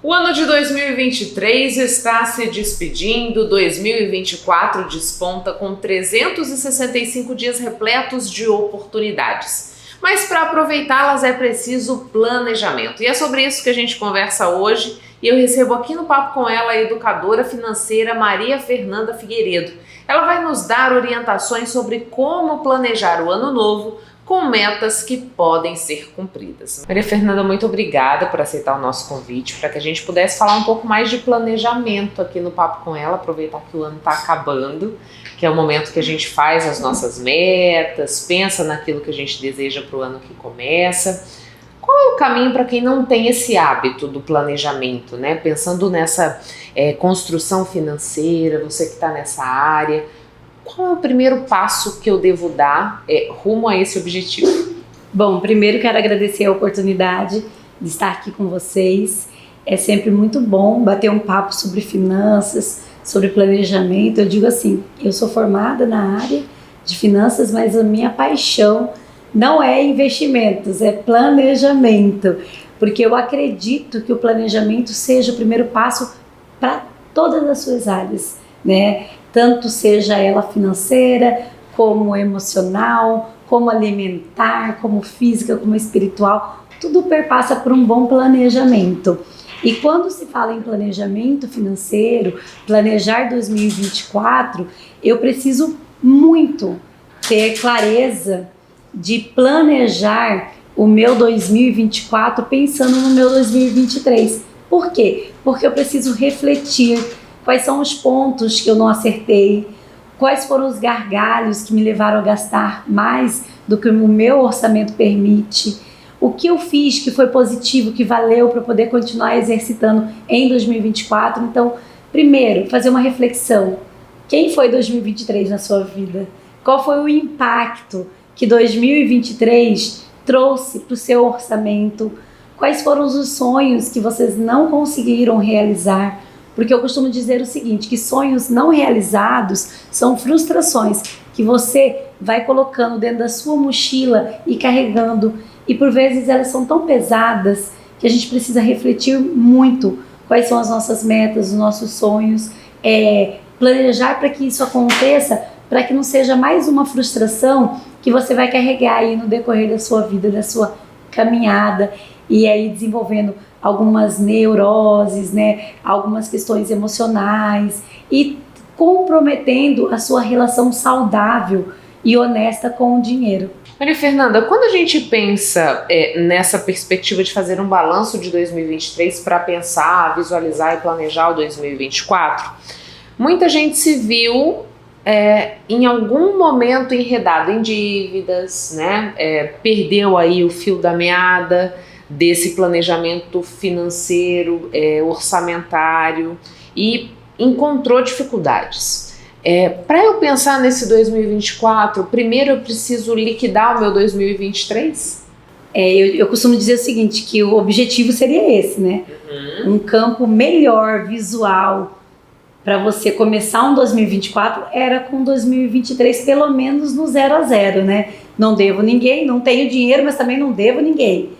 O ano de 2023 está se despedindo, 2024 desponta com 365 dias repletos de oportunidades. Mas para aproveitá-las é preciso planejamento. E é sobre isso que a gente conversa hoje. E eu recebo aqui no Papo com ela a educadora financeira Maria Fernanda Figueiredo. Ela vai nos dar orientações sobre como planejar o ano novo com metas que podem ser cumpridas. Maria Fernanda, muito obrigada por aceitar o nosso convite, para que a gente pudesse falar um pouco mais de planejamento aqui no Papo com ela, aproveitar que o ano está acabando, que é o momento que a gente faz as nossas metas, pensa naquilo que a gente deseja para o ano que começa. Qual é o caminho para quem não tem esse hábito do planejamento, né? Pensando nessa construção financeira, você que está nessa área, qual é o primeiro passo que eu devo dar rumo a esse objetivo? Bom, primeiro quero agradecer a oportunidade de estar aqui com vocês. É sempre muito bom bater um papo sobre finanças, sobre planejamento. Eu digo assim, eu sou formada na área de finanças, mas a minha paixão não é investimentos, é planejamento. Porque eu acredito que o planejamento seja o primeiro passo para todas as suas áreas, né? Tanto seja ela financeira, como emocional, como alimentar, como física, como espiritual, tudo perpassa por um bom planejamento. E quando se fala em planejamento financeiro, planejar 2024, eu preciso muito ter clareza de planejar o meu 2024 pensando no meu 2023. Por quê? Porque eu preciso refletir quais são os pontos que eu não acertei, quais foram os gargalhos que me levaram a gastar mais do que o meu orçamento permite, o que eu fiz que foi positivo, que valeu para poder continuar exercitando em 2024. Então, primeiro, fazer uma reflexão. Quem foi 2023 na sua vida? Qual foi o impacto que 2023 trouxe para o seu orçamento? Quais foram os sonhos que vocês não conseguiram realizar? Porque eu costumo dizer o seguinte, que sonhos não realizados são frustrações que você vai colocando dentro da sua mochila e carregando. E por vezes elas são tão pesadas que a gente precisa refletir muito quais são as nossas metas, os nossos sonhos, planejar para que isso aconteça, para que não seja mais uma frustração que você vai carregar aí no decorrer da sua vida, da sua caminhada, e aí desenvolvendo algumas neuroses, né, algumas questões emocionais e comprometendo a sua relação saudável e honesta com o dinheiro. Maria Fernanda, quando a gente pensa nessa perspectiva de fazer um balanço de 2023 para pensar, visualizar e planejar o 2024, muita gente se viu em algum momento enredado em dívidas, né? Perdeu aí o fio da meada desse planejamento financeiro, orçamentário, e encontrou dificuldades. Para eu pensar nesse 2024, primeiro eu preciso liquidar o meu 2023? Eu costumo dizer o seguinte, que o objetivo seria esse, né? Um campo melhor, visual, para você começar um 2024, era com 2023 pelo menos no 0 a 0, né? Não devo ninguém, não tenho dinheiro, mas também não devo ninguém.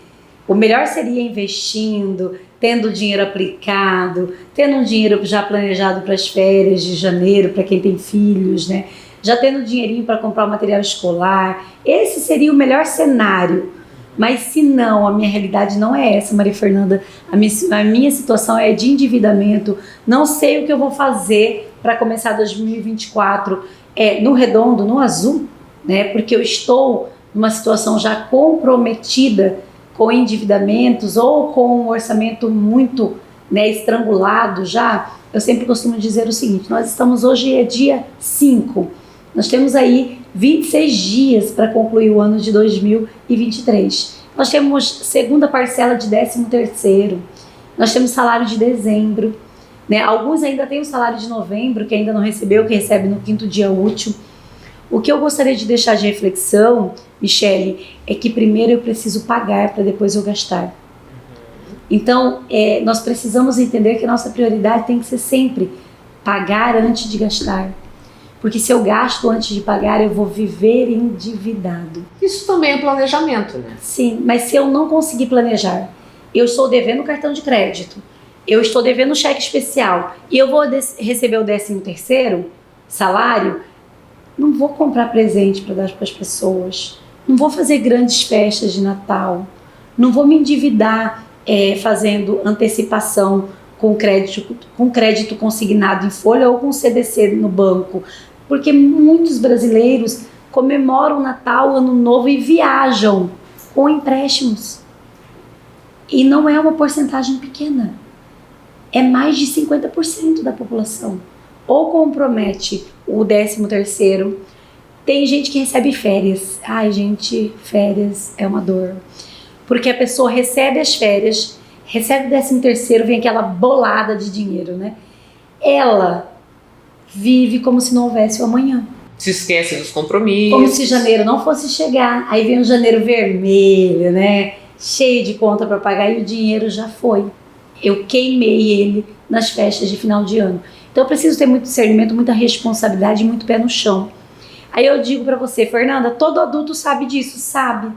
O melhor seria investindo, tendo dinheiro aplicado, tendo um dinheiro já planejado para as férias de janeiro, para quem tem filhos, né? Já tendo dinheirinho para comprar o material escolar. Esse seria o melhor cenário. Mas se não, a minha realidade não é essa, Maria Fernanda. A minha situação é de endividamento. Não sei o que eu vou fazer para começar 2024 no redondo, no azul, né? Porque eu estou numa situação já comprometida com endividamentos ou com um orçamento muito, né, estrangulado já. Eu sempre costumo dizer o seguinte, nós estamos hoje dia 5, nós temos aí 26 dias para concluir o ano de 2023. Nós temos segunda parcela de 13º, nós temos salário de dezembro, né? Alguns ainda têm o salário de novembro, que ainda não recebeu, que recebe no 5º dia útil. O que eu gostaria de deixar de reflexão, Michele, é que primeiro eu preciso pagar para depois eu gastar. Então, nós precisamos entender que a nossa prioridade tem que ser sempre pagar antes de gastar. Porque se eu gasto antes de pagar, eu vou viver endividado. Isso também é planejamento, né? Sim, mas se eu não conseguir planejar, eu estou devendo cartão de crédito, eu estou devendo um cheque especial e eu vou receber o 13º salário, não vou comprar presente para dar para as pessoas, não vou fazer grandes festas de Natal, não vou me endividar fazendo antecipação com crédito consignado em folha ou com CDC no banco, porque muitos brasileiros comemoram Natal, Ano Novo e viajam com empréstimos. E não é uma porcentagem pequena. É mais de 50% da população. Ou compromete o 13º. Tem gente que recebe férias. Ai, gente, férias é uma dor. Porque a pessoa recebe as férias, recebe o 13º, vem aquela bolada de dinheiro, né? Ela vive como se não houvesse o amanhã. Se esquece dos compromissos. Como se janeiro não fosse chegar. Aí vem o janeiro vermelho, né? Cheio de conta para pagar e o dinheiro já foi. Eu queimei ele nas festas de final de ano. Então eu preciso ter muito discernimento, muita responsabilidade e muito pé no chão. Aí eu digo para você, Fernanda, todo adulto sabe disso, sabe?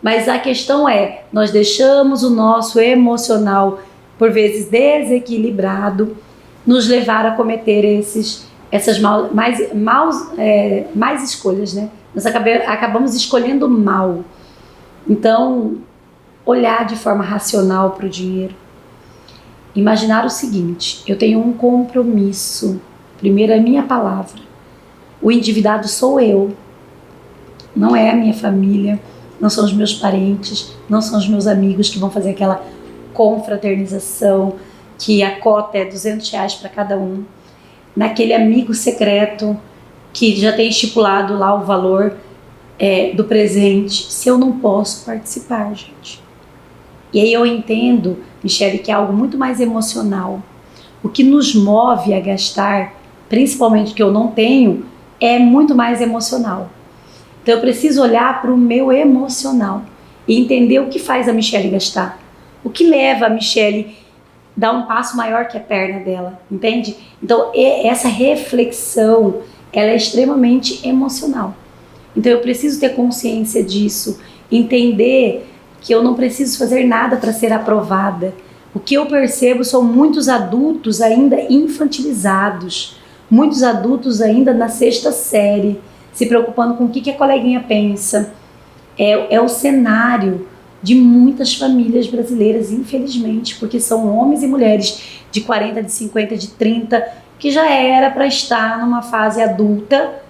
Mas a questão é, nós deixamos o nosso emocional, por vezes desequilibrado, nos levar a cometer essas mais escolhas, né? Nós acabamos escolhendo mal. Então, olhar de forma racional para o dinheiro. Imaginar o seguinte, eu tenho um compromisso. Primeiro, a minha palavra. O endividado sou eu. Não é a minha família, não são os meus parentes, não são os meus amigos que vão fazer aquela confraternização, que a cota é R$200 para cada um. Naquele amigo secreto que já tem estipulado lá o valor do presente, se eu não posso participar, gente. E aí eu entendo, Michele, que é algo muito mais emocional. O que nos move a gastar, principalmente que eu não tenho, é muito mais emocional. Então eu preciso olhar para o meu emocional e entender o que faz a Michele gastar. O que leva a Michele a dar um passo maior que a perna dela, entende? Então essa reflexão, ela é extremamente emocional. Então eu preciso ter consciência disso, entender que eu não preciso fazer nada para ser aprovada. O que eu percebo são muitos adultos ainda infantilizados, muitos adultos ainda na 6ª série, se preocupando com o que a coleguinha pensa. É o cenário de muitas famílias brasileiras, infelizmente, porque são homens e mulheres de 40, de 50, de 30, que já era para estar numa fase adulta,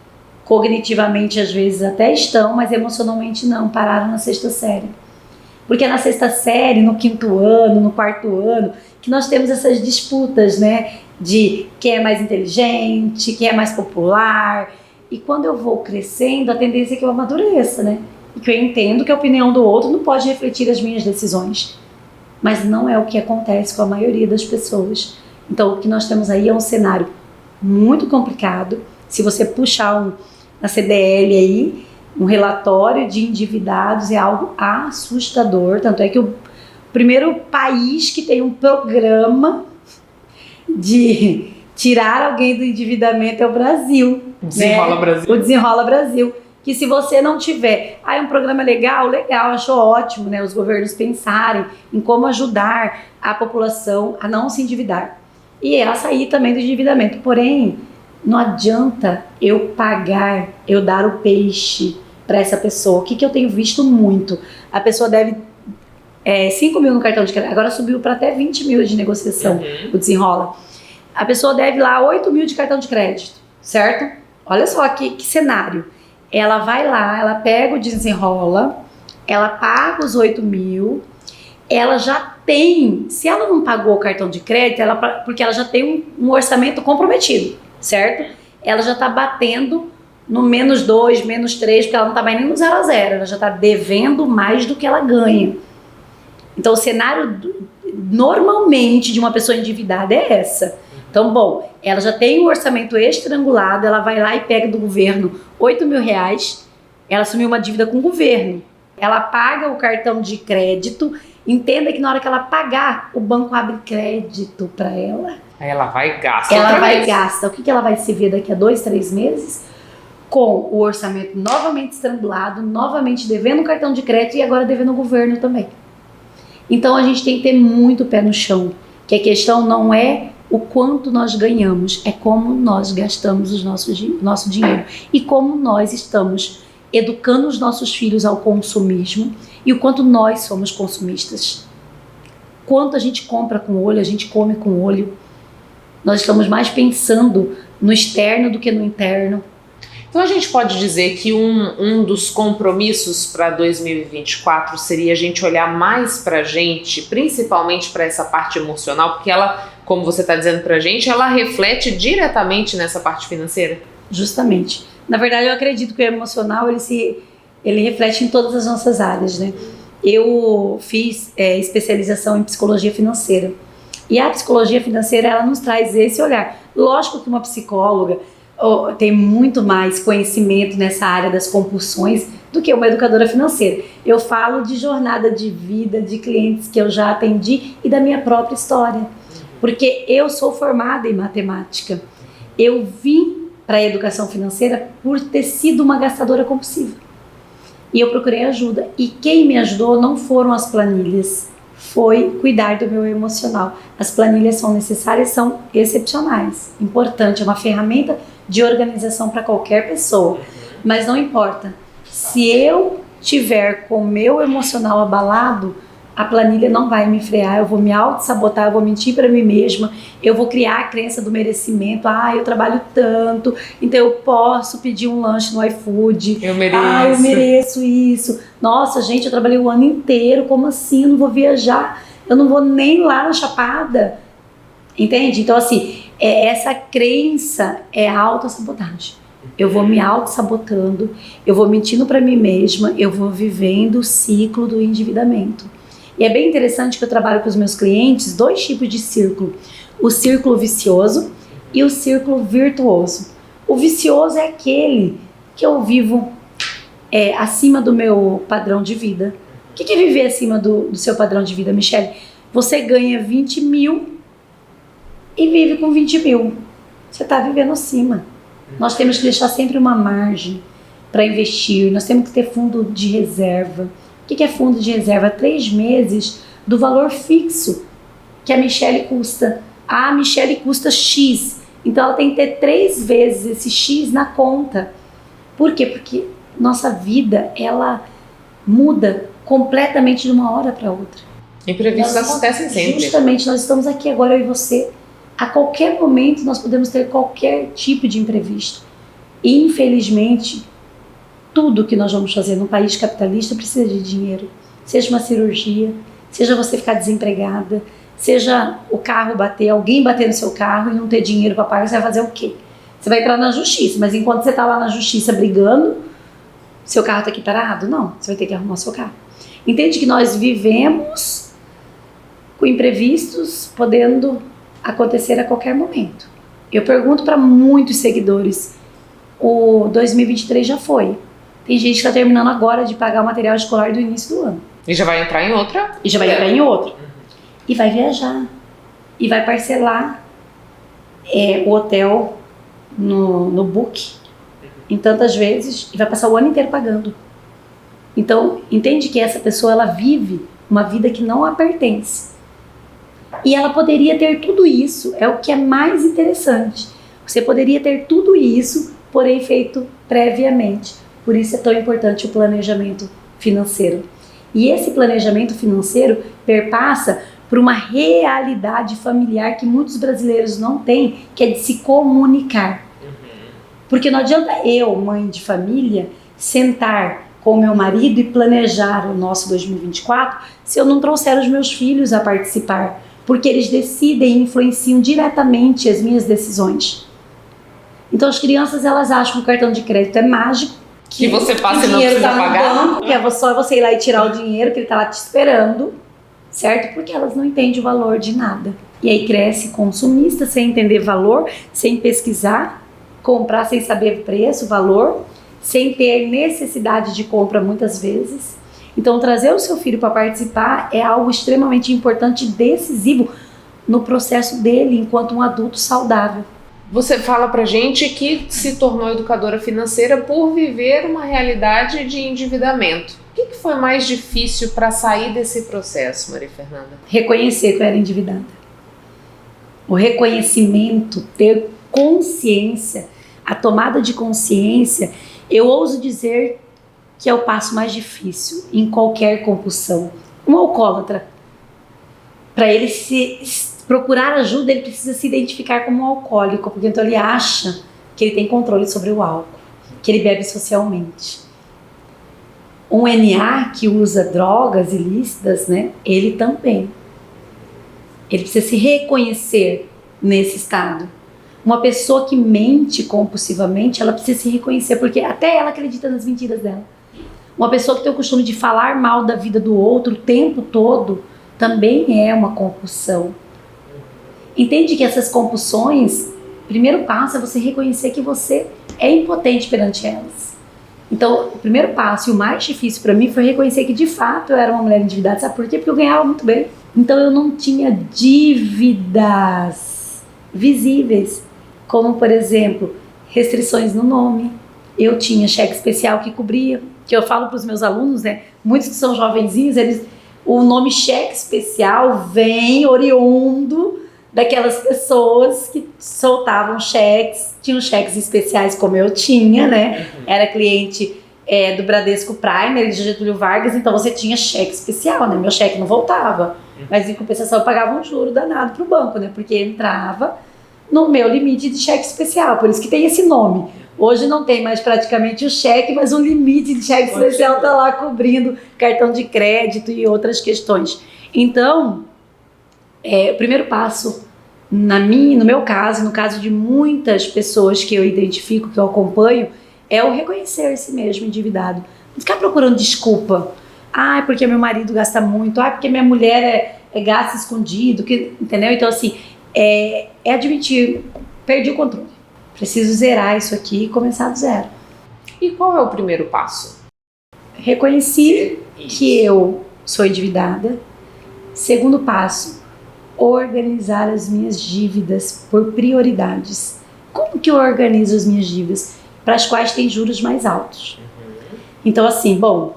cognitivamente às vezes até estão, mas emocionalmente não, pararam na 6ª série. Porque é na 6ª série, no 5º ano, no 4º ano, que nós temos essas disputas, né? De quem é mais inteligente, quem é mais popular. E quando eu vou crescendo, a tendência é que eu amadureça, né? E que eu entendo que a opinião do outro não pode refletir as minhas decisões. Mas não é o que acontece com a maioria das pessoas. Então, o que nós temos aí é um cenário muito complicado. Se você puxar na CDL aí, um relatório de endividados, é algo assustador. Tanto é que o primeiro país que tem um programa de tirar alguém do endividamento é o Brasil. Desenrola, né? Brasil. O Desenrola Brasil. Que se você não tiver, um programa legal, achou ótimo, né? Os governos pensarem em como ajudar a população a não se endividar. E a sair também do endividamento. Porém, não adianta eu dar o peixe para essa pessoa. O que eu tenho visto muito? A pessoa deve 5 mil no cartão de crédito, agora subiu para até 20 mil de negociação, o Desenrola. A pessoa deve lá 8 mil de cartão de crédito, certo? Olha só que cenário. Ela vai lá, ela pega o Desenrola, ela paga os 8 mil, ela já tem, se ela não pagou o cartão de crédito, porque ela já tem um orçamento comprometido, certo? Ela já está batendo no -2, -3, porque ela não está mais nem no 0 a 0, ela já está devendo mais do que ela ganha. Então o cenário normalmente de uma pessoa endividada é essa. Então, bom, ela já tem um orçamento estrangulado, ela vai lá e pega do governo 8 mil reais, ela assumiu uma dívida com o governo, ela paga o cartão de crédito, entenda que na hora que ela pagar, o banco abre crédito para ela. Aí ela vai e gasta. Ela vai e gasta. O que ela vai se ver daqui a 2, 3 meses? Com o orçamento novamente estrangulado, novamente devendo o cartão de crédito e agora devendo o governo também. Então a gente tem que ter muito pé no chão. Que a questão não é o quanto nós ganhamos, é como nós gastamos o nosso dinheiro e como nós estamos educando os nossos filhos ao consumismo e o quanto nós somos consumistas. Quanto a gente compra com o olho, a gente come com o olho. Nós estamos mais pensando no externo do que no interno. Então a gente pode dizer que um dos compromissos para 2024 seria a gente olhar mais para a gente, principalmente para essa parte emocional, porque ela, como você está dizendo para a gente, ela reflete diretamente nessa parte financeira? Justamente. Na verdade, eu acredito que o emocional ele reflete em todas as nossas áreas, né? Eu fiz especialização em psicologia financeira. E a psicologia financeira, ela nos traz esse olhar. Lógico que uma psicóloga tem muito mais conhecimento nessa área das compulsões do que uma educadora financeira. Eu falo de jornada de vida, de clientes que eu já atendi e da minha própria história. Porque eu sou formada em matemática. Eu vim para a educação financeira por ter sido uma gastadora compulsiva. E eu procurei ajuda. E quem me ajudou não foram as planilhas, foi cuidar do meu emocional. As planilhas são necessárias, são excepcionais. Importante, é uma ferramenta de organização para qualquer pessoa. Mas não importa. Se eu tiver com o meu emocional abalado, a planilha não vai me frear, eu vou me auto-sabotar, eu vou mentir para mim mesma, eu vou criar a crença do merecimento. Eu trabalho tanto, então eu posso pedir um lanche no iFood. Eu mereço. Eu mereço isso. Nossa, gente, eu trabalhei o ano inteiro, como assim? Eu não vou viajar, eu não vou nem lá na Chapada. Entende? Então, assim, essa crença é a autossabotagem. Eu vou me auto-sabotando, eu vou mentindo para mim mesma, eu vou vivendo o ciclo do endividamento. E é bem interessante que eu trabalho com os meus clientes 2 tipos de círculo. O círculo vicioso e o círculo virtuoso. O vicioso é aquele que eu vivo acima do meu padrão de vida. O que é viver acima do seu padrão de vida, Michele? Você ganha 20 mil e vive com 20 mil. Você está vivendo acima. Nós temos que deixar sempre uma margem para investir. Nós temos que ter fundo de reserva. O que é fundo de reserva? 3 meses do valor fixo que a Michele custa. A Michele custa X. Então ela tem que ter 3 vezes esse X na conta. Por quê? Porque nossa vida, ela muda completamente de uma hora para outra. Imprevistos acontecem sempre. Justamente, nós estamos aqui agora, eu e você. A qualquer momento nós podemos ter qualquer tipo de imprevisto. E, infelizmente, tudo que nós vamos fazer num país capitalista precisa de dinheiro. Seja uma cirurgia, seja você ficar desempregada, seja o carro bater, alguém bater no seu carro e não ter dinheiro para pagar, você vai fazer o quê? Você vai entrar na justiça, mas enquanto você está lá na justiça brigando, seu carro está aqui parado? Não, você vai ter que arrumar seu carro. Entende que nós vivemos com imprevistos podendo acontecer a qualquer momento. Eu pergunto para muitos seguidores, o 2023 já foi. Tem gente que está terminando agora de pagar o material escolar do início do ano. E já vai entrar em outra? E já vai entrar em outra. E vai viajar. E vai parcelar o hotel no book em tantas vezes e vai passar o ano inteiro pagando. Então, entende que essa pessoa, ela vive uma vida que não a pertence. E ela poderia ter tudo isso, é o que é mais interessante. Você poderia ter tudo isso, porém feito previamente. Por isso é tão importante o planejamento financeiro. E esse planejamento financeiro perpassa por uma realidade familiar que muitos brasileiros não têm, que é de se comunicar. Porque não adianta eu, mãe de família, sentar com o meu marido e planejar o nosso 2024 se eu não trouxer os meus filhos a participar, porque eles decidem e influenciam diretamente as minhas decisões. Então as crianças, elas acham que o cartão de crédito é mágico, que você passa e não precisa pagar, banco, que é só você ir lá e tirar o dinheiro que ele está lá te esperando, certo? Porque elas não entendem o valor de nada. E aí cresce consumista sem entender valor, sem pesquisar, comprar sem saber preço, valor, sem ter necessidade de compra muitas vezes. Então trazer o seu filho para participar é algo extremamente importante e decisivo no processo dele enquanto um adulto saudável. Você fala pra gente que se tornou educadora financeira por viver uma realidade de endividamento. O que foi mais difícil para sair desse processo, Maria Fernanda? Reconhecer que eu era endividada. o reconhecimento, ter consciência, a tomada de consciência, eu ouso dizer que é o passo mais difícil em qualquer compulsão. Um alcoólatra, para ele procurar ajuda, ele precisa se identificar como um alcoólico, porque então ele acha que ele tem controle sobre o álcool, que ele bebe socialmente. Um NA que usa drogas ilícitas, né, ele também. Ele precisa se reconhecer nesse estado. Uma pessoa que mente compulsivamente, ela precisa se reconhecer, porque até ela acredita nas mentiras dela. Uma pessoa que tem o costume de falar mal da vida do outro o tempo todo, também é uma compulsão. Entende que essas compulsões, o primeiro passo é você reconhecer que você é impotente perante elas. Então, o primeiro passo e o mais difícil para mim foi reconhecer que de fato eu era uma mulher endividada. Sabe por quê? Porque eu ganhava muito bem. Então eu não tinha dívidas visíveis, como por exemplo, restrições no nome. Eu tinha cheque especial que cobria, que eu falo para os meus alunos, né? Muitos que são jovenzinhos, o nome cheque especial vem oriundo daquelas pessoas que soltavam cheques, tinham cheques especiais como eu tinha, né? Era cliente do Bradesco Prime, de Getúlio Vargas, então você tinha cheque especial, né? Meu cheque não voltava, mas em compensação eu pagava um juro danado pro banco, né? Porque entrava no meu limite de cheque especial, por isso que tem esse nome. Hoje não tem mais praticamente o cheque, mas o limite de cheque especial está lá cobrindo cartão de crédito e outras questões. Então, o primeiro passo, no meu caso, no caso de muitas pessoas que eu identifico, que eu acompanho, é o reconhecer-se mesmo endividado. Não ficar procurando desculpa. Ah, é porque meu marido gasta muito. Ah, é porque minha mulher gasta escondido. Entendeu? Então, assim, é admitir, perdi o controle. Preciso zerar isso aqui e começar do zero. E qual é o primeiro passo? Reconheci que eu sou endividada. Segundo passo, organizar as minhas dívidas por prioridades. Como que eu organizo as minhas dívidas? Para as quais tem juros mais altos. Então assim, bom,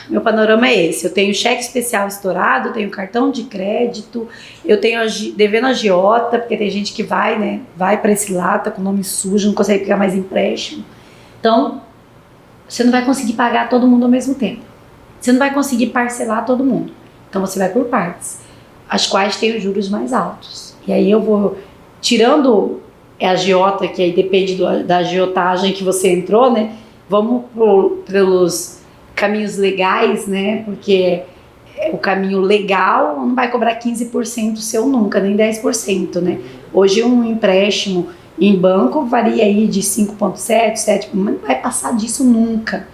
meu panorama é esse. Eu tenho cheque especial estourado, eu tenho cartão de crédito, eu tenho devendo agiota, porque tem gente que vai, né? Vai para esse lado, tá com o nome sujo, não consegue pegar mais empréstimo. Então, você não vai conseguir pagar todo mundo ao mesmo tempo. Você não vai conseguir parcelar todo mundo. Então você vai por partes, as quais têm os juros mais altos. E aí eu vou tirando a agiota, que aí depende da agiotagem que você entrou, né? Vamos pelos caminhos legais, né? Porque o caminho legal não vai cobrar 15% seu nunca, nem 10%, né? Hoje um empréstimo em banco varia aí de 5,7%, 7%, mas não vai passar disso nunca,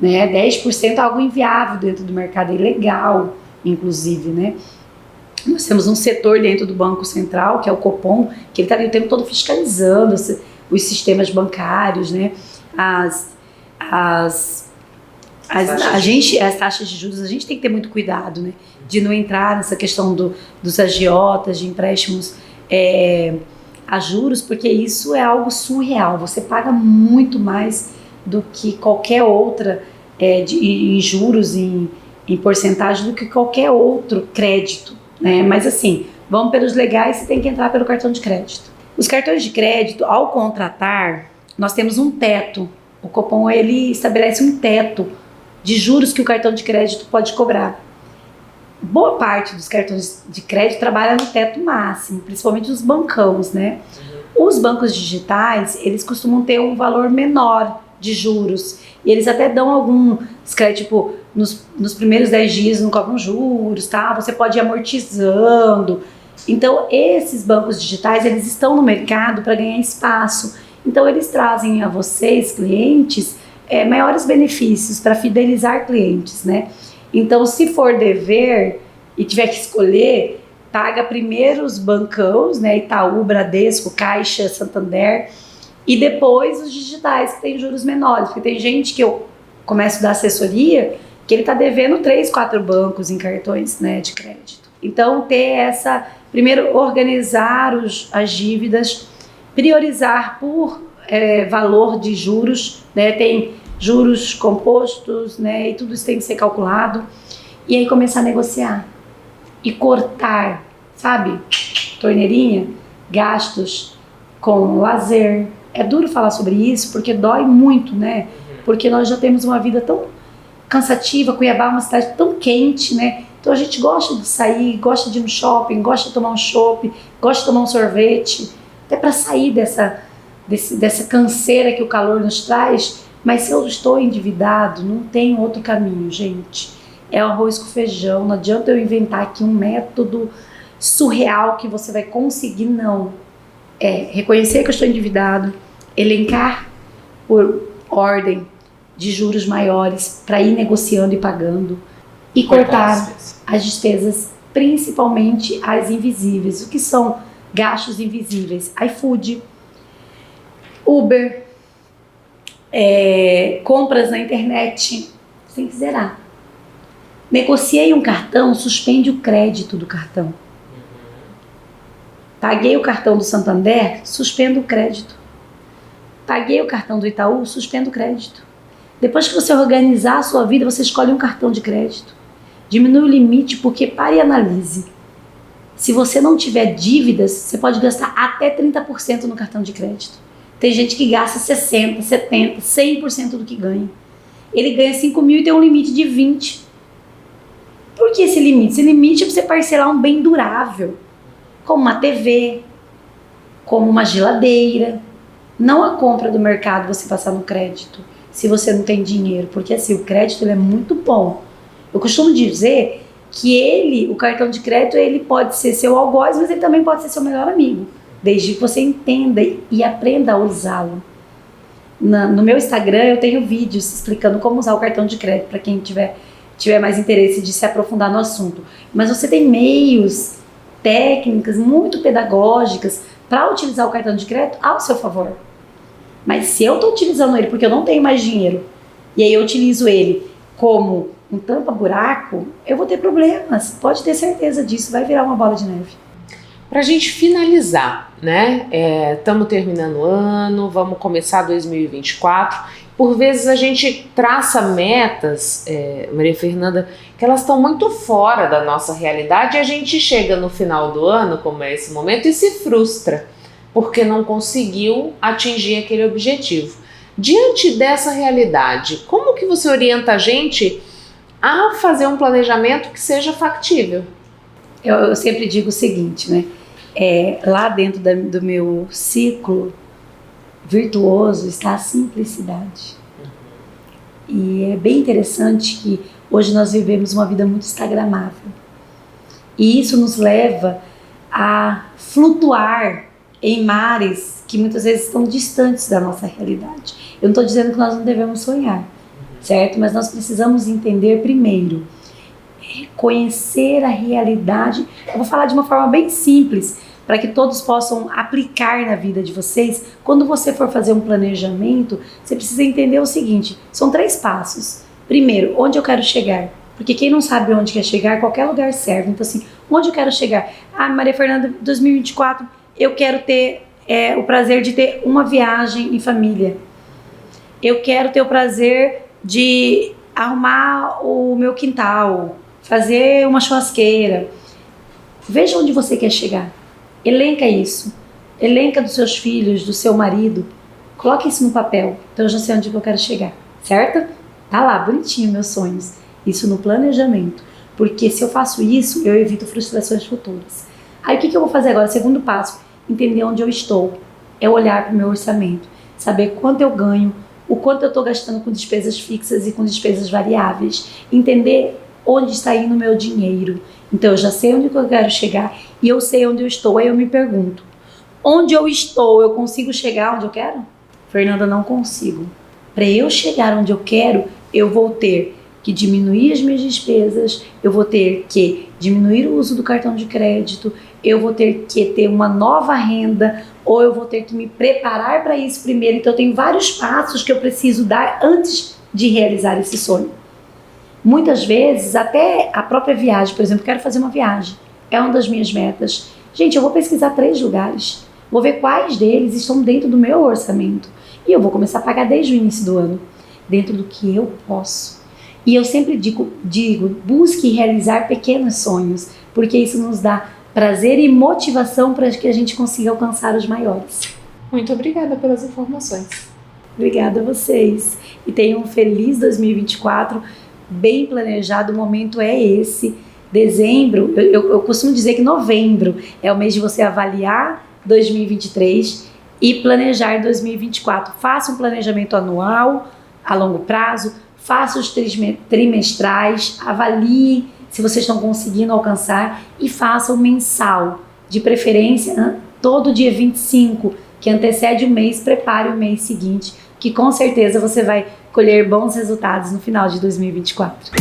né? 10% é algo inviável dentro do mercado, é ilegal, inclusive, né? Nós temos um setor dentro do Banco Central, que é o Copom, que ele está ali o tempo todo fiscalizando os sistemas bancários, né? As taxas de juros, a gente tem que ter muito cuidado, né? De não entrar nessa questão dos agiotas, de empréstimos a juros, porque isso é algo surreal. Você paga muito mais do que qualquer outra em juros, em porcentagem, do que qualquer outro crédito. Mas assim, vamos pelos legais, você tem que entrar pelo cartão de crédito. Os cartões de crédito, ao contratar, nós temos um teto. O Copom, ele estabelece um teto de juros que o cartão de crédito pode cobrar. Boa parte dos cartões de crédito trabalha no teto máximo, principalmente os bancões, né? Os bancos digitais, eles costumam ter um valor menor de juros. E eles até dão alguns créditos, tipo, nos primeiros 10 dias não cobram juros, tá? Você pode ir amortizando. Então, esses bancos digitais, eles estão no mercado para ganhar espaço. Então, eles trazem a vocês, clientes, maiores benefícios para fidelizar clientes, né? Então, se for dever e tiver que escolher, paga primeiro os bancões, né? Itaú, Bradesco, Caixa, Santander, e depois os digitais, que tem juros menores. Porque tem gente que eu começo a dar assessoria, que ele está devendo 3, 4 bancos em cartões, né, de crédito. Então, primeiro, organizar as dívidas, priorizar por valor de juros, né, tem juros compostos, né, e tudo isso tem que ser calculado, e aí começar a negociar e cortar, sabe, torneirinha, gastos com lazer. É duro falar sobre isso porque dói muito, né? Porque nós já temos uma vida tão cansativa, Cuiabá é uma cidade tão quente, né? Então a gente gosta de sair, gosta de ir no shopping, gosta de tomar um chopp, gosta de tomar um sorvete, até para sair dessa canseira que o calor nos traz. Mas se eu estou endividado, não tem outro caminho, gente. É o arroz com feijão, não adianta eu inventar aqui um método surreal que você vai conseguir, não. É reconhecer que eu estou endividado, elencar por ordem de juros maiores para ir negociando e pagando e cortar as despesas, principalmente as invisíveis. O que são gastos invisíveis? iFood, Uber, compras na internet, você tem que zerar. Negociei um cartão, suspende o crédito do cartão. Paguei o cartão do Santander, suspendo o crédito. Paguei o cartão do Itaú, suspendo o crédito. Depois que você organizar a sua vida, você escolhe um cartão de crédito. Diminui o limite, porque pare e analise. Se você não tiver dívidas, você pode gastar até 30% no cartão de crédito. Tem gente que gasta 60%, 70%, 100% do que ganha. Ele ganha 5 mil e tem um limite de 20. Por que esse limite? Esse limite é para você parcelar um bem durável, como uma TV, como uma geladeira. Não a compra do mercado você passar no crédito, se você não tem dinheiro, porque assim, o crédito ele é muito bom. Eu costumo dizer que o cartão de crédito, ele pode ser seu algoz, mas ele também pode ser seu melhor amigo, desde que você entenda e aprenda a usá-lo. No meu Instagram eu tenho vídeos explicando como usar o cartão de crédito para quem tiver mais interesse de se aprofundar no assunto. Mas você tem meios, técnicas muito pedagógicas para utilizar o cartão de crédito ao seu favor. Mas se eu estou utilizando ele porque eu não tenho mais dinheiro, e aí eu utilizo ele como um tampa-buraco, eu vou ter problemas. Pode ter certeza disso, vai virar uma bola de neve. Para a gente finalizar, né? Estamos terminando o ano, vamos começar 2024. Por vezes a gente traça metas, Maria Fernanda, que elas estão muito fora da nossa realidade, e a gente chega no final do ano, como é esse momento, e se frustra, porque não conseguiu atingir aquele objetivo. Diante dessa realidade, como que você orienta a gente a fazer um planejamento que seja factível? Eu sempre digo o seguinte, né? Lá dentro do meu ciclo virtuoso está a simplicidade. E é bem interessante que hoje nós vivemos uma vida muito instagramável. E isso nos leva a flutuar em mares que muitas vezes estão distantes da nossa realidade. Eu não estou dizendo que nós não devemos sonhar, certo? Mas nós precisamos entender primeiro, conhecer a realidade. Eu vou falar de uma forma bem simples, para que todos possam aplicar na vida de vocês. Quando você for fazer um planejamento, você precisa entender o seguinte, são 3 passos. Primeiro, onde eu quero chegar? Porque quem não sabe onde quer chegar, qualquer lugar serve. Então assim, onde eu quero chegar? Maria Fernanda, 2024, eu quero ter o prazer de ter uma viagem em família. Eu quero ter o prazer de arrumar o meu quintal, fazer uma churrasqueira. Veja onde você quer chegar. Elenca isso. Elenca dos seus filhos, do seu marido. Coloque isso no papel. Então eu já sei onde eu quero chegar, certo? Tá lá, bonitinho meus sonhos. Isso no planejamento. Porque se eu faço isso, eu evito frustrações futuras. Aí o que eu vou fazer agora? Segundo passo, entender onde eu estou. É olhar para o meu orçamento. Saber quanto eu ganho, o quanto eu estou gastando com despesas fixas e com despesas variáveis. Entender onde está indo o meu dinheiro. Então eu já sei onde eu quero chegar e eu sei onde eu estou. Aí eu me pergunto, onde eu estou, eu consigo chegar onde eu quero? Fernanda, não consigo. Para eu chegar onde eu quero, eu vou ter que diminuir as minhas despesas, eu vou ter que diminuir o uso do cartão de crédito, eu vou ter que ter uma nova renda, ou eu vou ter que me preparar para isso primeiro. Então eu tenho vários passos que eu preciso dar antes de realizar esse sonho. Muitas vezes, até a própria viagem, por exemplo, quero fazer uma viagem, é uma das minhas metas. Gente, eu vou pesquisar 3 lugares, vou ver quais deles estão dentro do meu orçamento. E eu vou começar a pagar desde o início do ano, dentro do que eu posso. E eu sempre digo, busque realizar pequenos sonhos, porque isso nos dá prazer e motivação para que a gente consiga alcançar os maiores. Muito obrigada pelas informações. Obrigada a vocês. E tenham um feliz 2024, bem planejado. O momento é esse. Dezembro, eu costumo dizer que novembro é o mês de você avaliar 2023 e planejar 2024. Faça um planejamento anual, a longo prazo, faça os trimestrais, avalie se vocês estão conseguindo alcançar e faça o mensal, de preferência todo dia 25, que antecede o mês, prepare o mês seguinte, que com certeza você vai colher bons resultados no final de 2024.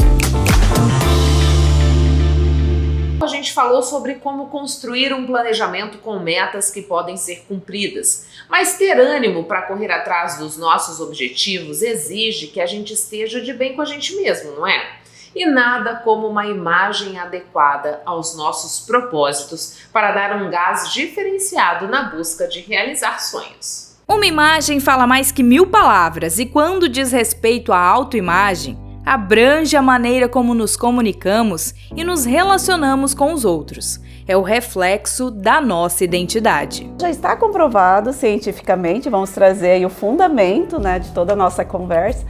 A gente falou sobre como construir um planejamento com metas que podem ser cumpridas, mas ter ânimo para correr atrás dos nossos objetivos exige que a gente esteja de bem com a gente mesmo, não é? E nada como uma imagem adequada aos nossos propósitos para dar um gás diferenciado na busca de realizar sonhos. Uma imagem fala mais que 1000 palavras e quando diz respeito à autoimagem, abrange a maneira como nos comunicamos e nos relacionamos com os outros. É o reflexo da nossa identidade. Já está comprovado cientificamente, vamos trazer aí o fundamento, de toda a nossa conversa,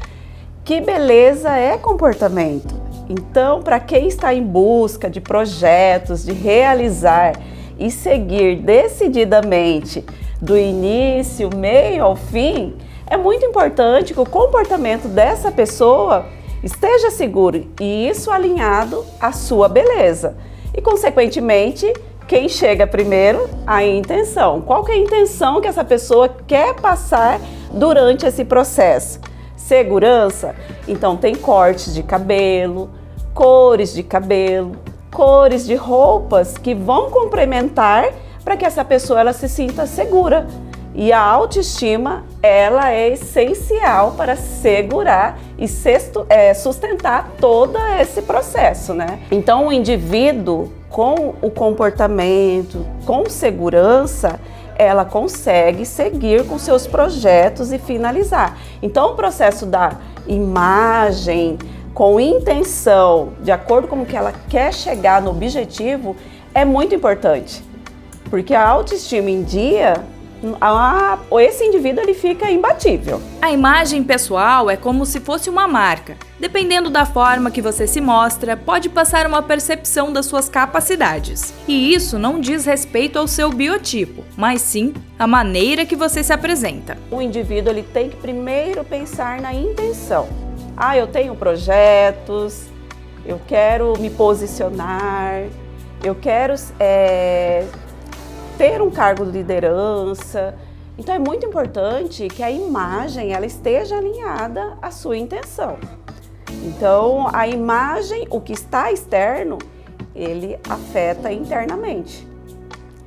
que beleza é comportamento. Então, para quem está em busca de projetos, de realizar e seguir decididamente do início, meio ao fim, é muito importante que o comportamento dessa pessoa esteja seguro e isso alinhado à sua beleza. E, consequentemente, quem chega primeiro? A intenção. Qual que é a intenção que essa pessoa quer passar durante esse processo? Segurança? Então tem cortes de cabelo, cores de roupas que vão complementar para que essa pessoa ela se sinta segura. E a autoestima, ela é essencial para segurar e sustentar todo esse processo, Então, o indivíduo com o comportamento, com segurança, ela consegue seguir com seus projetos e finalizar. Então, o processo da imagem, com intenção, de acordo com o que ela quer chegar no objetivo, é muito importante. Porque a autoestima em dia, esse indivíduo ele fica imbatível. A imagem pessoal é como se fosse uma marca. Dependendo da forma que você se mostra, pode passar uma percepção das suas capacidades. E isso não diz respeito ao seu biotipo, mas sim a maneira que você se apresenta. O indivíduo ele tem que primeiro pensar na intenção. Eu tenho projetos, eu quero me posicionar, eu quero ter um cargo de liderança. Então é muito importante que a imagem ela esteja alinhada à sua intenção. Então a imagem, o que está externo, ele afeta internamente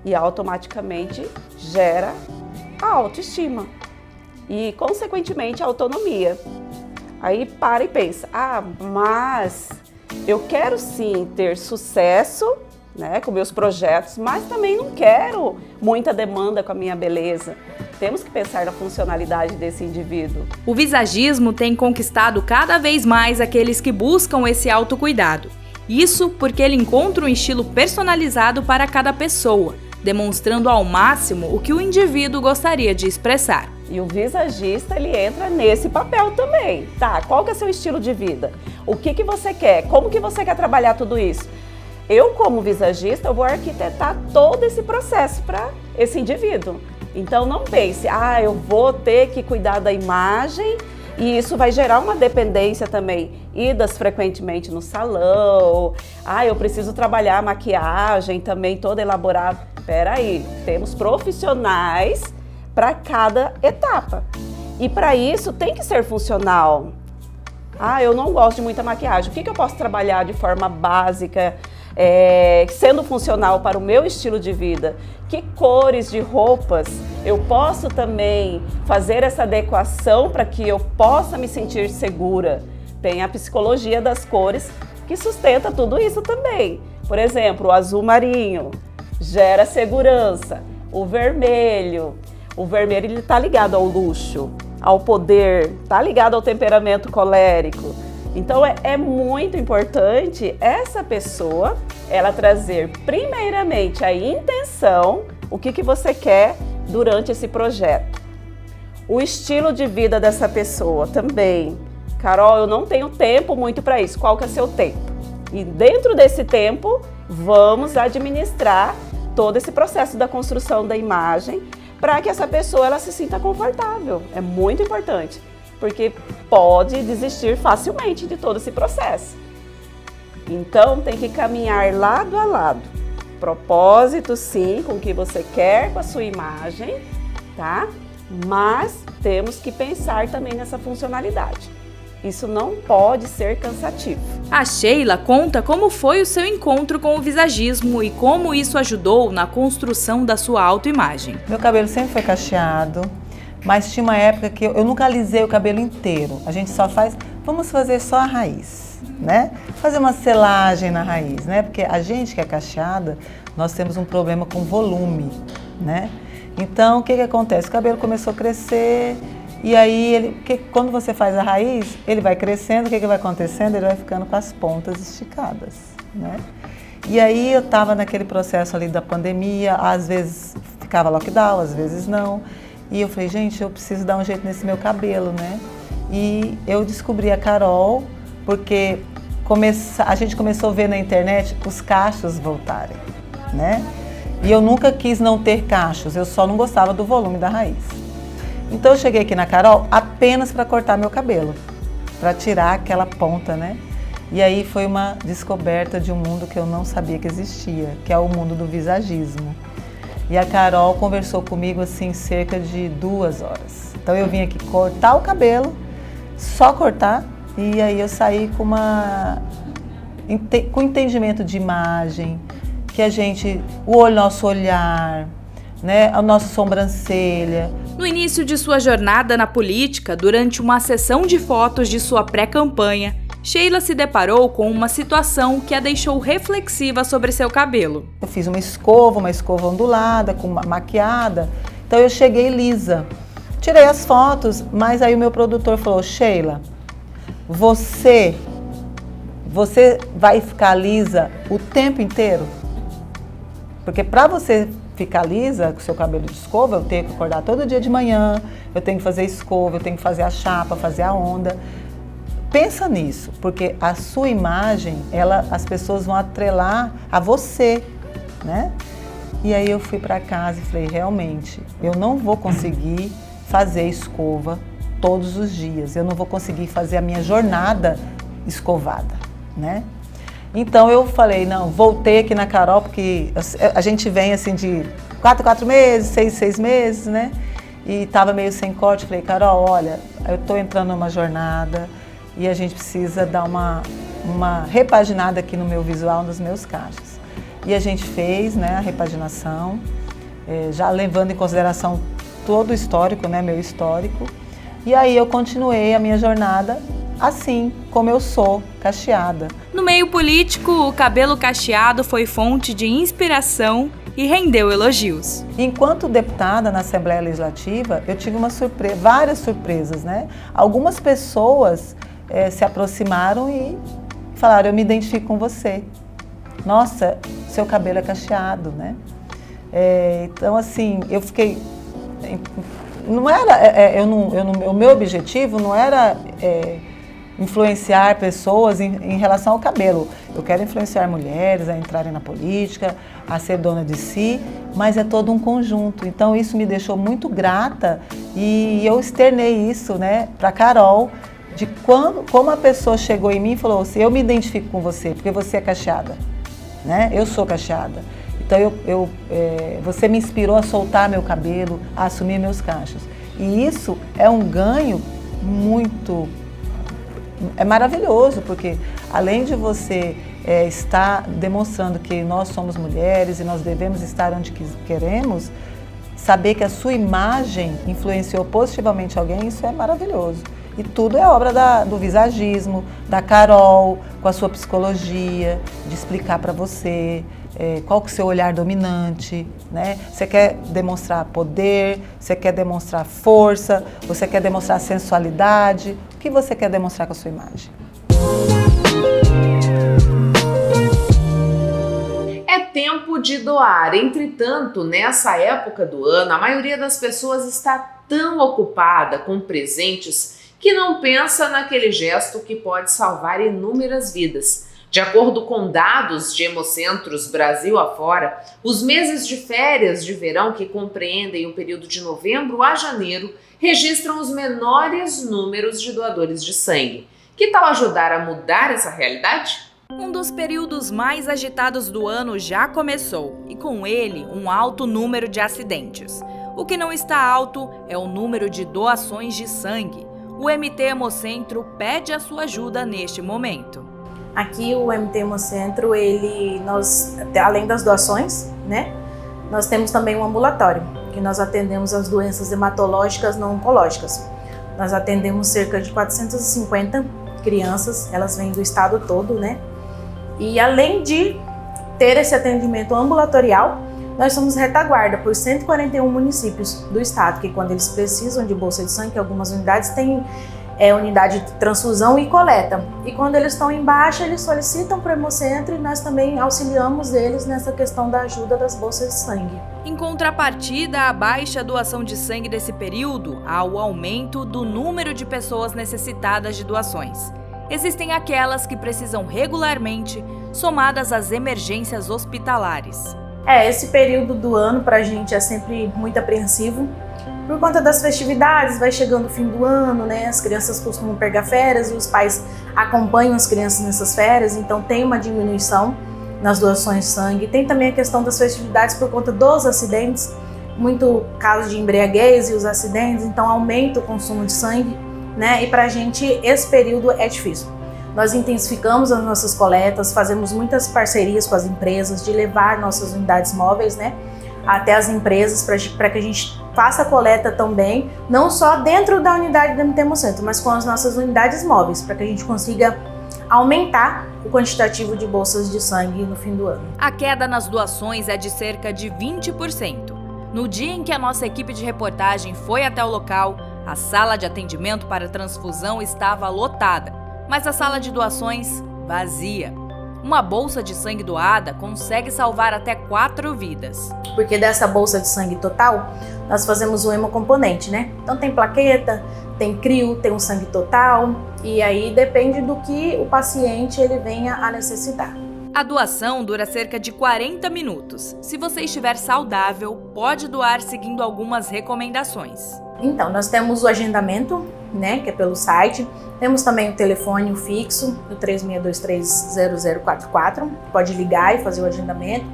e automaticamente gera a autoestima e consequentemente a autonomia. Aí para e pensa, mas eu quero sim ter sucesso com meus projetos, mas também não quero muita demanda com a minha beleza. Temos que pensar na funcionalidade desse indivíduo. O visagismo tem conquistado cada vez mais aqueles que buscam esse autocuidado. Isso porque ele encontra um estilo personalizado para cada pessoa, demonstrando ao máximo o que o indivíduo gostaria de expressar. E o visagista, ele entra nesse papel também. Qual que é o seu estilo de vida? O que você quer? Como que você quer trabalhar tudo isso? Eu, como visagista, eu vou arquitetar todo esse processo para esse indivíduo. Então, não pense, eu vou ter que cuidar da imagem e isso vai gerar uma dependência também. Idas frequentemente no salão, eu preciso trabalhar a maquiagem também toda elaborada. Peraí, temos profissionais para cada etapa. E para isso tem que ser funcional. Eu não gosto de muita maquiagem. O que eu posso trabalhar de forma básica, sendo funcional para o meu estilo de vida? Que cores de roupas eu posso também fazer essa adequação para que eu possa me sentir segura? Tem a psicologia das cores que sustenta tudo isso também. Por exemplo, o azul marinho gera segurança. O vermelho ele está ligado ao luxo, ao poder, está ligado ao temperamento colérico. Então é muito importante essa pessoa, ela trazer primeiramente a intenção, o que você quer durante esse projeto. O estilo de vida dessa pessoa também. Carol, eu não tenho tempo muito para isso. Qual que é seu tempo? E dentro desse tempo, vamos administrar todo esse processo da construção da imagem para que essa pessoa ela se sinta confortável. É muito importante, porque pode desistir facilmente de todo esse processo. Então, tem que caminhar lado a lado. Propósito, sim, com o que você quer com a sua imagem, tá? Mas temos que pensar também nessa funcionalidade. Isso não pode ser cansativo. A Sheila conta como foi o seu encontro com o visagismo e como isso ajudou na construção da sua autoimagem. Meu cabelo sempre foi cacheado, mas tinha uma época que eu nunca alisei o cabelo inteiro. A gente só faz, vamos fazer só a raiz, né? Fazer uma selagem na raiz, né? Porque a gente que é cacheada, nós temos um problema com volume, né? Então, o que acontece? O cabelo começou a crescer e aí, quando você faz a raiz, ele vai crescendo, o que vai acontecendo? Ele vai ficando com as pontas esticadas, né? E aí, eu estava naquele processo ali da pandemia, às vezes ficava lockdown, às vezes não. E eu falei, gente, eu preciso dar um jeito nesse meu cabelo, né? E eu descobri a Carol, porque a gente começou a ver na internet os cachos voltarem, né? E eu nunca quis não ter cachos, eu só não gostava do volume da raiz. Então eu cheguei aqui na Carol apenas para cortar meu cabelo, para tirar aquela ponta, né? E aí foi uma descoberta de um mundo que eu não sabia que existia, que é o mundo do visagismo. E a Carol conversou comigo assim cerca de 2 horas. Então eu vim aqui cortar o cabelo, só cortar, e aí eu saí com entendimento de imagem, que o nosso olhar, né, a nossa sobrancelha. No início de sua jornada na política, durante uma sessão de fotos de sua pré-campanha, Sheila se deparou com uma situação que a deixou reflexiva sobre seu cabelo. Eu fiz uma escova ondulada, com uma maquiada, então eu cheguei lisa. Tirei as fotos, mas aí o meu produtor falou, Sheila, você vai ficar lisa o tempo inteiro? Porque para você ficar lisa com o seu cabelo de escova, eu tenho que acordar todo dia de manhã, eu tenho que fazer escova, eu tenho que fazer a chapa, fazer a onda. Pensa nisso, porque a sua imagem, as pessoas vão atrelar a você, né? E aí eu fui para casa e falei, realmente, eu não vou conseguir fazer escova todos os dias, eu não vou conseguir fazer a minha jornada escovada, né? Então eu falei, não, voltei aqui na Carol, porque a gente vem assim de 4 meses, 6 meses, né? E estava meio sem corte, falei, Carol, olha, eu estou entrando numa jornada e a gente precisa dar uma repaginada aqui no meu visual, nos meus cachos. E a gente fez, né, a repaginação, já levando em consideração todo o histórico, né, meu histórico. E aí eu continuei a minha jornada assim, como eu sou, cacheada. No meio político, o cabelo cacheado foi fonte de inspiração e rendeu elogios. Enquanto deputada na Assembleia Legislativa, eu tive várias surpresas, né? Algumas pessoas se aproximaram e falaram, eu me identifico com você. Nossa, seu cabelo é cacheado, né? Então, assim, eu fiquei... Não era... o meu objetivo não era... influenciar pessoas em relação ao cabelo. Eu quero influenciar mulheres a entrarem na política, a ser dona de si, mas é todo um conjunto. Então isso me deixou muito grata e eu externei isso, né, para Carol, de como a pessoa chegou em mim e falou assim, eu me identifico com você, porque você é cacheada, né? Eu sou cacheada. Então você me inspirou a soltar meu cabelo, a assumir meus cachos. E isso é um ganho muito... É maravilhoso, porque além de você estar demonstrando que nós somos mulheres e nós devemos estar onde queremos, saber que a sua imagem influenciou positivamente alguém, isso é maravilhoso. E tudo é obra do visagismo, da Carol, com a sua psicologia, de explicar para você qual que é o seu olhar dominante, né? Você quer demonstrar poder, você quer demonstrar força, você quer demonstrar sensualidade, o que você quer demonstrar com a sua imagem? de doar. Entretanto, nessa época do ano, a maioria das pessoas está tão ocupada com presentes que não pensa naquele gesto que pode salvar inúmeras vidas. De acordo com dados de Hemocentros Brasil afora, os meses de férias de verão, que compreendem o período de novembro a janeiro, registram os menores números de doadores de sangue. Que tal ajudar a mudar essa realidade? Um dos períodos mais agitados do ano já começou, e com ele um alto número de acidentes. O que não está alto é o número de doações de sangue. O MT Hemocentro pede a sua ajuda neste momento. Aqui o MT Hemocentro, nós, além das doações, né, nós temos também um ambulatório, que nós atendemos as doenças hematológicas não oncológicas. Nós atendemos cerca de 450 crianças, elas vêm do estado todo, né? E além de ter esse atendimento ambulatorial, nós somos retaguarda por 141 municípios do estado, que quando eles precisam de bolsa de sangue, algumas unidades têm unidade de transfusão e coleta. E quando eles estão em baixa, eles solicitam para o Hemocentro e nós também auxiliamos eles nessa questão da ajuda das bolsas de sangue. Em contrapartida à baixa doação de sangue desse período, há o aumento do número de pessoas necessitadas de doações. Existem aquelas que precisam regularmente, somadas às emergências hospitalares. Esse período do ano para a gente é sempre muito apreensivo. Por conta das festividades, vai chegando o fim do ano, né? As crianças costumam pegar férias e os pais acompanham as crianças nessas férias, então tem uma diminuição nas doações de sangue. Tem também a questão das festividades por conta dos acidentes, muito caso de embriaguez e os acidentes, então aumenta o consumo de sangue, né? E pra gente esse período é difícil. Nós intensificamos as nossas coletas, fazemos muitas parcerias com as empresas de levar nossas unidades móveis, né, até as empresas para que a gente faça a coleta também, não só dentro da unidade do MT Hemocentro, mas com as nossas unidades móveis, para que a gente consiga aumentar o quantitativo de bolsas de sangue no fim do ano. A queda nas doações é de cerca de 20%. No dia em que a nossa equipe de reportagem foi até o local, a sala de atendimento para transfusão estava lotada, mas a sala de doações vazia. Uma bolsa de sangue doada consegue salvar até 4 vidas. Porque dessa bolsa de sangue total, nós fazemos o hemocomponente, né? Então tem plaqueta, tem crio, tem um sangue total, e aí depende do que o paciente ele venha a necessitar. A doação dura cerca de 40 minutos. Se você estiver saudável, pode doar seguindo algumas recomendações. Então, nós temos o agendamento, né, que é pelo site. Temos também o telefone, o fixo, o 36230044. Pode ligar e fazer o agendamento.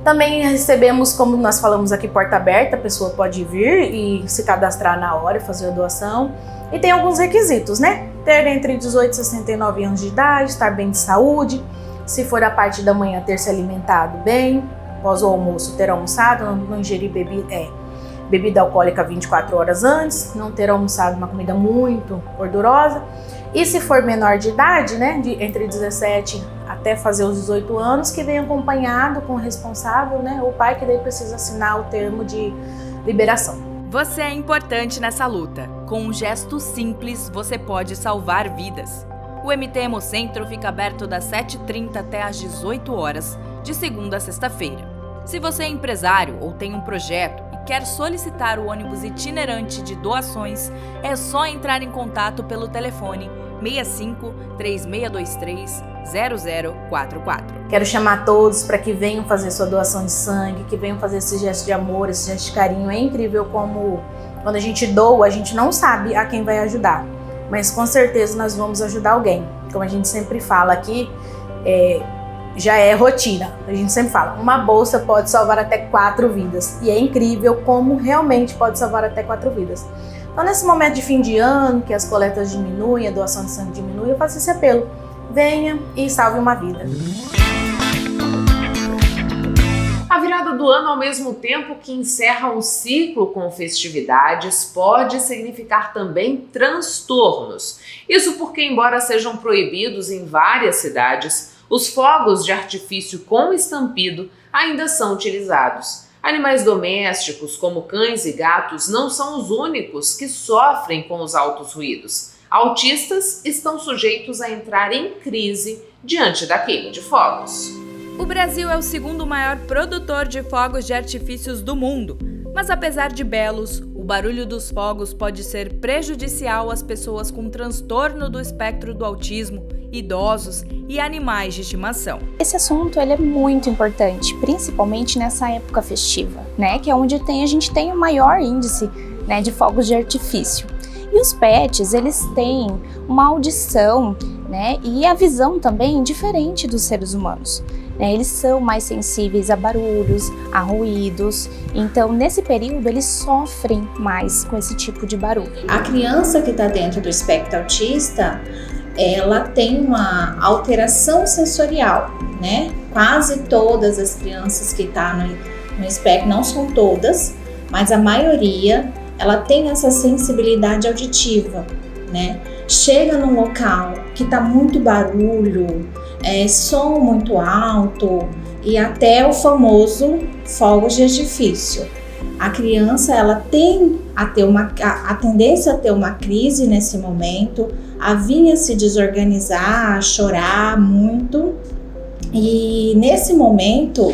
Também recebemos, como nós falamos aqui, porta aberta. A pessoa pode vir e se cadastrar na hora e fazer a doação. E tem alguns requisitos, né? Ter entre 18 e 69 anos de idade, estar bem de saúde. Se for a parte da manhã, ter se alimentado bem. Após o almoço, ter almoçado, não ingerir bebida alcoólica 24 horas antes, não ter almoçado uma comida muito gordurosa. E se for menor de idade, né, entre 17 até fazer os 18 anos, que venha acompanhado com o responsável, né, o pai, que daí precisa assinar o termo de liberação. Você é importante nessa luta. Com um gesto simples, você pode salvar vidas. O MT Hemocentro fica aberto das 7h30 até às 18 horas, de segunda a sexta-feira. Se você é empresário ou tem um projeto e quer solicitar o ônibus itinerante de doações, é só entrar em contato pelo telefone 65 3623 0044. Quero chamar todos para que venham fazer sua doação de sangue, que venham fazer esse gesto de amor, esse gesto de carinho. É incrível como quando a gente doa, a gente não sabe a quem vai ajudar, mas com certeza nós vamos ajudar alguém. Como a gente sempre fala aqui, já é rotina. A gente sempre fala, uma bolsa pode salvar até 4 vidas. E é incrível como realmente pode salvar até 4 vidas. Então, nesse momento de fim de ano, que as coletas diminuem, a doação de sangue diminui, eu faço esse apelo. Venha e salve uma vida. A virada do ano, ao mesmo tempo que encerra um ciclo com festividades, pode significar também transtornos. Isso porque, embora sejam proibidos em várias cidades, os fogos de artifício com estampido ainda são utilizados. Animais domésticos, como cães e gatos, não são os únicos que sofrem com os altos ruídos. Autistas estão sujeitos a entrar em crise diante da queima de fogos. O Brasil é o segundo maior produtor de fogos de artifícios do mundo, mas apesar de belos, o barulho dos fogos pode ser prejudicial às pessoas com transtorno do espectro do autismo, idosos e animais de estimação. Esse assunto ele é muito importante, principalmente nessa época festiva, né? Que é onde a gente tem o maior índice, né, de fogos de artifício. E os pets, eles têm uma audição, né, e a visão também diferente dos seres humanos. Eles são mais sensíveis a barulhos, a ruídos, então nesse período eles sofrem mais com esse tipo de barulho. A criança que está dentro do espectro autista, ela tem uma alteração sensorial, né? Quase todas as crianças que estão no espectro, não são todas, mas a maioria, ela tem essa sensibilidade auditiva, né? Chega num local que está muito barulho, som muito alto e até o famoso fogos de artifício. A criança ela tem a tendência a ter uma crise nesse momento, a vir a se desorganizar, a chorar muito. E nesse momento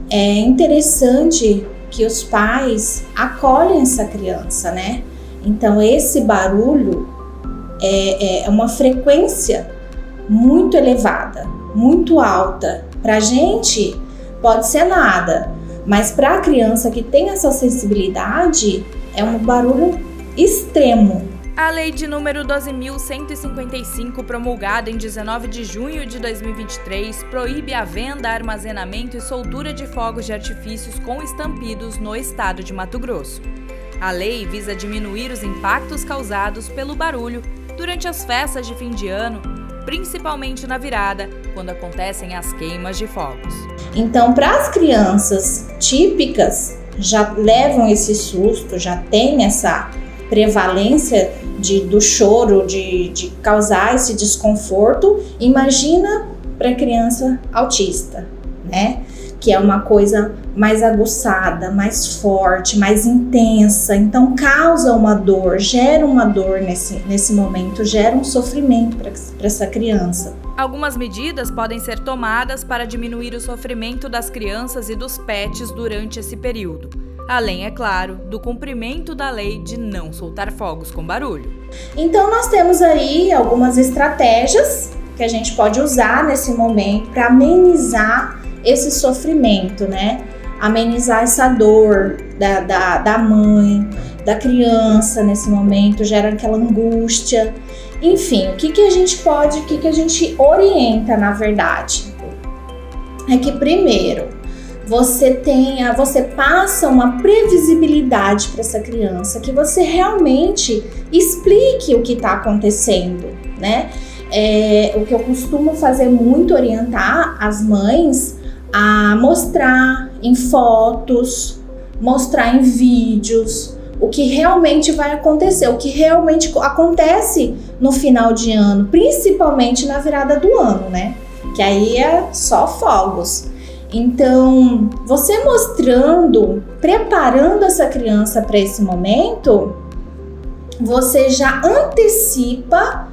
é interessante que os pais acolhem essa criança, né? Então esse barulho é uma frequência muito elevada, muito alta. Para a gente pode ser nada, mas para a criança que tem essa sensibilidade é um barulho extremo. A Lei de número 12.155, promulgada em 19 de junho de 2023, proíbe a venda, armazenamento e soltura de fogos de artifícios com estampidos no estado de Mato Grosso. A lei visa diminuir os impactos causados pelo barulho durante as festas de fim de ano, principalmente na virada, quando acontecem as queimas de fogos. Então, para as crianças típicas, já levam esse susto, já tem essa prevalência do choro, de causar esse desconforto. Imagina para a criança autista, né? Que é uma coisa mais aguçada, mais forte, mais intensa. Então causa uma dor, gera uma dor nesse momento, gera um sofrimento para essa criança. Algumas medidas podem ser tomadas para diminuir o sofrimento das crianças e dos pets durante esse período. Além, é claro, do cumprimento da lei de não soltar fogos com barulho. Então nós temos aí algumas estratégias que a gente pode usar nesse momento para amenizar esse sofrimento, né? Amenizar essa dor da mãe, da criança nesse momento, gera aquela angústia. Enfim, o que a gente orienta, na verdade? É que primeiro, você passa uma previsibilidade para essa criança, que você realmente explique o que está acontecendo, né? O que eu costumo fazer muito, orientar as mães a mostrar em fotos, mostrar em vídeos o que realmente vai acontecer, o que realmente acontece no final de ano, principalmente na virada do ano, né? Que aí é só fogos. Então, você mostrando, preparando essa criança para esse momento, você já antecipa,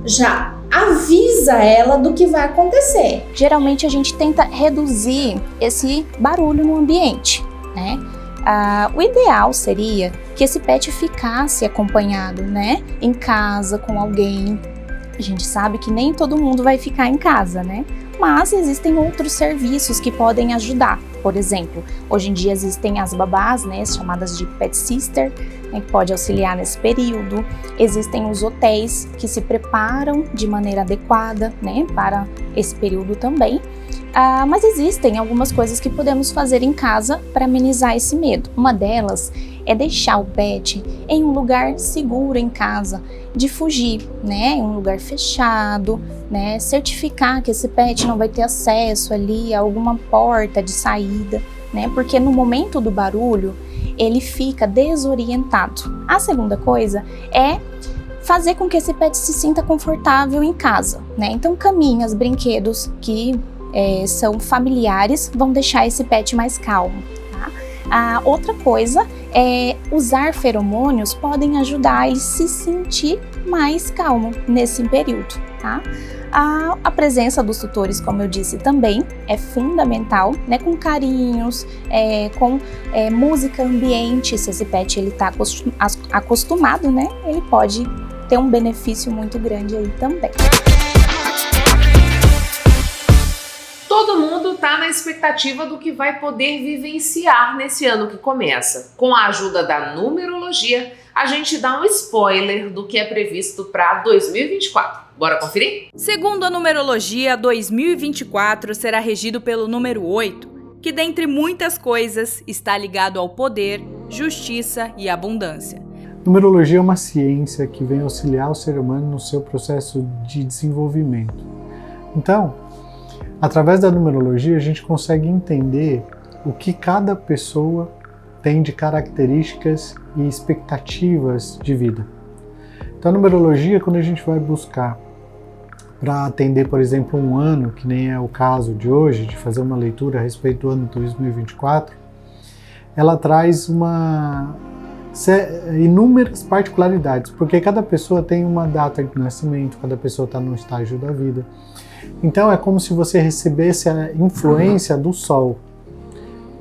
já avisa ela do que vai acontecer. Geralmente a gente tenta reduzir esse barulho no ambiente, né? O ideal seria que esse pet ficasse acompanhado, né? Em casa, com alguém. A gente sabe que nem todo mundo vai ficar em casa, né? Mas existem outros serviços que podem ajudar. Por exemplo, hoje em dia existem as babás, né, chamadas de pet sister, né, que pode auxiliar nesse período. Existem os hotéis que se preparam de maneira adequada, né, para esse período também. Mas existem algumas coisas que podemos fazer em casa para amenizar esse medo. Uma delas é deixar o pet em um lugar seguro em casa, de fugir, né, em um lugar fechado, né, certificar que esse pet não vai ter acesso ali a alguma porta de saída, né, porque no momento do barulho ele fica desorientado. A segunda coisa é fazer com que esse pet se sinta confortável em casa, né, então caminhas, brinquedos que são familiares vão deixar esse pet mais calmo. A outra coisa é usar feromônios, podem ajudar ele a se sentir mais calmo nesse período, tá? A presença dos tutores, como eu disse, também é fundamental, né? Com carinhos, com música ambiente. Se esse pet está acostumado, né? Ele pode ter um benefício muito grande aí também. Todo mundo está na expectativa do que vai poder vivenciar nesse ano que começa. Com a ajuda da numerologia, a gente dá um spoiler do que é previsto para 2024. Bora conferir? Segundo a numerologia, 2024 será regido pelo número 8, que dentre muitas coisas está ligado ao poder, justiça e abundância. Numerologia é uma ciência que vem auxiliar o ser humano no seu processo de desenvolvimento. Então, através da numerologia, a gente consegue entender o que cada pessoa tem de características e expectativas de vida. Então, a numerologia, quando a gente vai buscar para atender, por exemplo, um ano, que nem é o caso de hoje, de fazer uma leitura a respeito do ano 2024, ela traz inúmeras particularidades, porque cada pessoa tem uma data de nascimento, cada pessoa está num estágio da vida. Então é como se você recebesse a influência do Sol.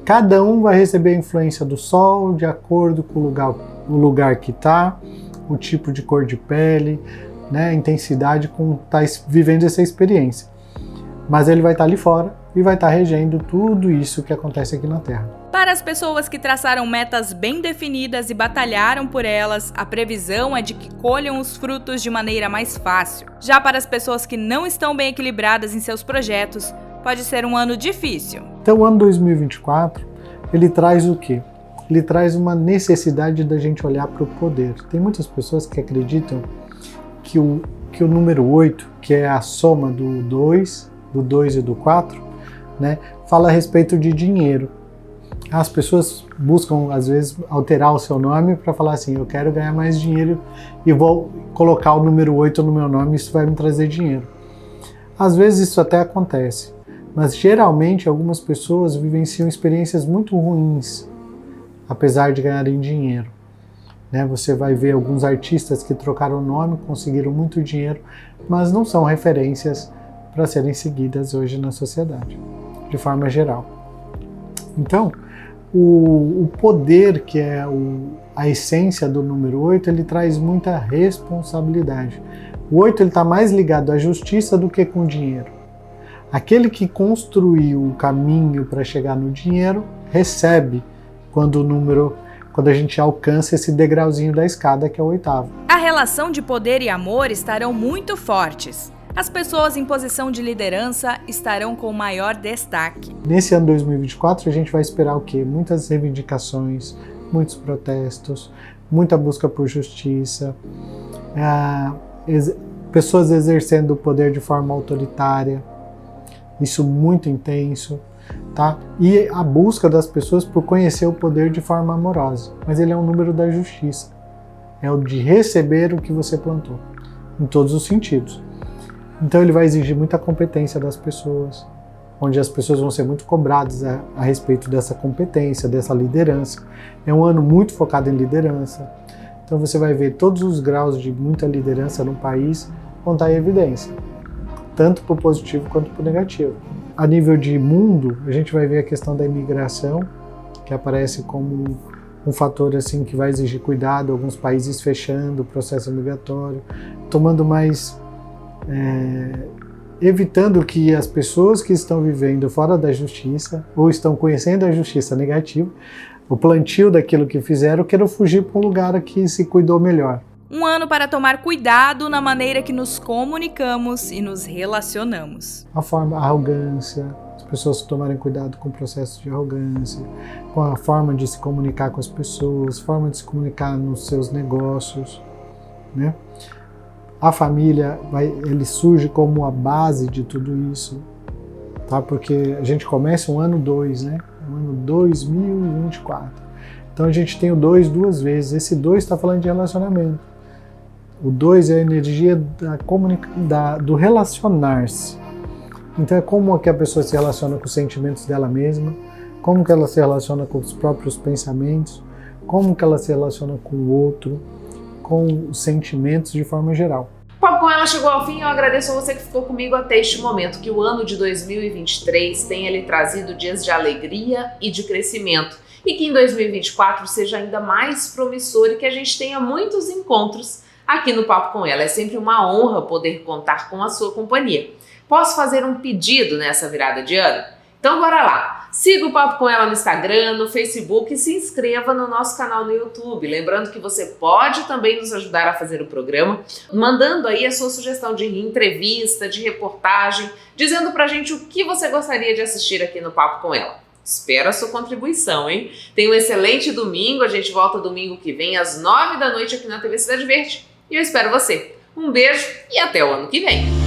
Cada um vai receber a influência do Sol de acordo com o lugar que está, o tipo de cor de pele, né, a intensidade com que está vivendo essa experiência. Mas ele vai estar ali fora e vai estar regendo tudo isso que acontece aqui na Terra. Para as pessoas que traçaram metas bem definidas e batalharam por elas, a previsão é de que colham os frutos de maneira mais fácil. Já para as pessoas que não estão bem equilibradas em seus projetos, pode ser um ano difícil. Então o ano 2024, ele traz o quê? Ele traz uma necessidade da gente olhar para o poder. Tem muitas pessoas que acreditam que o número 8, que é a soma do 2 e do 4, né, fala a respeito de dinheiro. As pessoas buscam, às vezes, alterar o seu nome para falar assim, eu quero ganhar mais dinheiro e vou colocar o número 8 no meu nome, isso vai me trazer dinheiro. Às vezes isso até acontece, mas geralmente algumas pessoas vivenciam experiências muito ruins, apesar de ganharem dinheiro. Né? Você vai ver alguns artistas que trocaram o nome, conseguiram muito dinheiro, mas não são referências para serem seguidas hoje na sociedade, de forma geral. Então, o poder, que é a essência do número 8, ele traz muita responsabilidade. O 8 está mais ligado à justiça do que com o dinheiro. Aquele que construiu o caminho para chegar no dinheiro, recebe quando a gente alcança esse degrauzinho da escada, que é o 8º. A relação de poder e amor estarão muito fortes. As pessoas em posição de liderança estarão com maior destaque. Nesse ano 2024, a gente vai esperar o quê? Muitas reivindicações, muitos protestos, muita busca por justiça, pessoas exercendo o poder de forma autoritária, isso muito intenso, tá? E a busca das pessoas por conhecer o poder de forma amorosa. Mas ele é um número da justiça, é o de receber o que você plantou, em todos os sentidos. Então ele vai exigir muita competência das pessoas, onde as pessoas vão ser muito cobradas a respeito dessa competência, dessa liderança. É um ano muito focado em liderança. Então você vai ver todos os graus de muita liderança no país vão estar em evidência, tanto para o positivo quanto para o negativo. A nível de mundo, a gente vai ver a questão da imigração, que aparece como um fator assim que vai exigir cuidado, alguns países fechando o processo migratório, tomando mais evitando que as pessoas que estão vivendo fora da justiça ou estão conhecendo a justiça negativa, o plantio daquilo que fizeram, queiram fugir para um lugar que se cuidou melhor. Um ano para tomar cuidado na maneira que nos comunicamos e nos relacionamos. A arrogância, as pessoas tomarem cuidado com o processo de arrogância, com a forma de se comunicar com as pessoas, forma de se comunicar nos seus negócios, né? A família ele surge como a base de tudo isso, tá? Porque a gente começa o ano 2, né? O ano 2024. Então a gente tem o 2 duas vezes. Esse 2 está falando de relacionamento. O 2 é a energia do relacionar-se. Então é como que a pessoa se relaciona com os sentimentos dela mesma, como que ela se relaciona com os próprios pensamentos, como que ela se relaciona com o outro, com os sentimentos de forma geral. Papo com Ela chegou ao fim e eu agradeço a você que ficou comigo até este momento. Que o ano de 2023 tenha lhe trazido dias de alegria e de crescimento. E que em 2024 seja ainda mais promissor e que a gente tenha muitos encontros aqui no Papo com Ela. É sempre uma honra poder contar com a sua companhia. Posso fazer um pedido nessa virada de ano? Então bora lá! Siga o Papo com Ela no Instagram, no Facebook e se inscreva no nosso canal no YouTube. Lembrando que você pode também nos ajudar a fazer o programa, mandando aí a sua sugestão de entrevista, de reportagem, dizendo pra gente o que você gostaria de assistir aqui no Papo com Ela. Espero a sua contribuição, hein? Tenha um excelente domingo, a gente volta domingo que vem às 9 da noite aqui na TV Cidade Verde e eu espero você. Um beijo e até o ano que vem!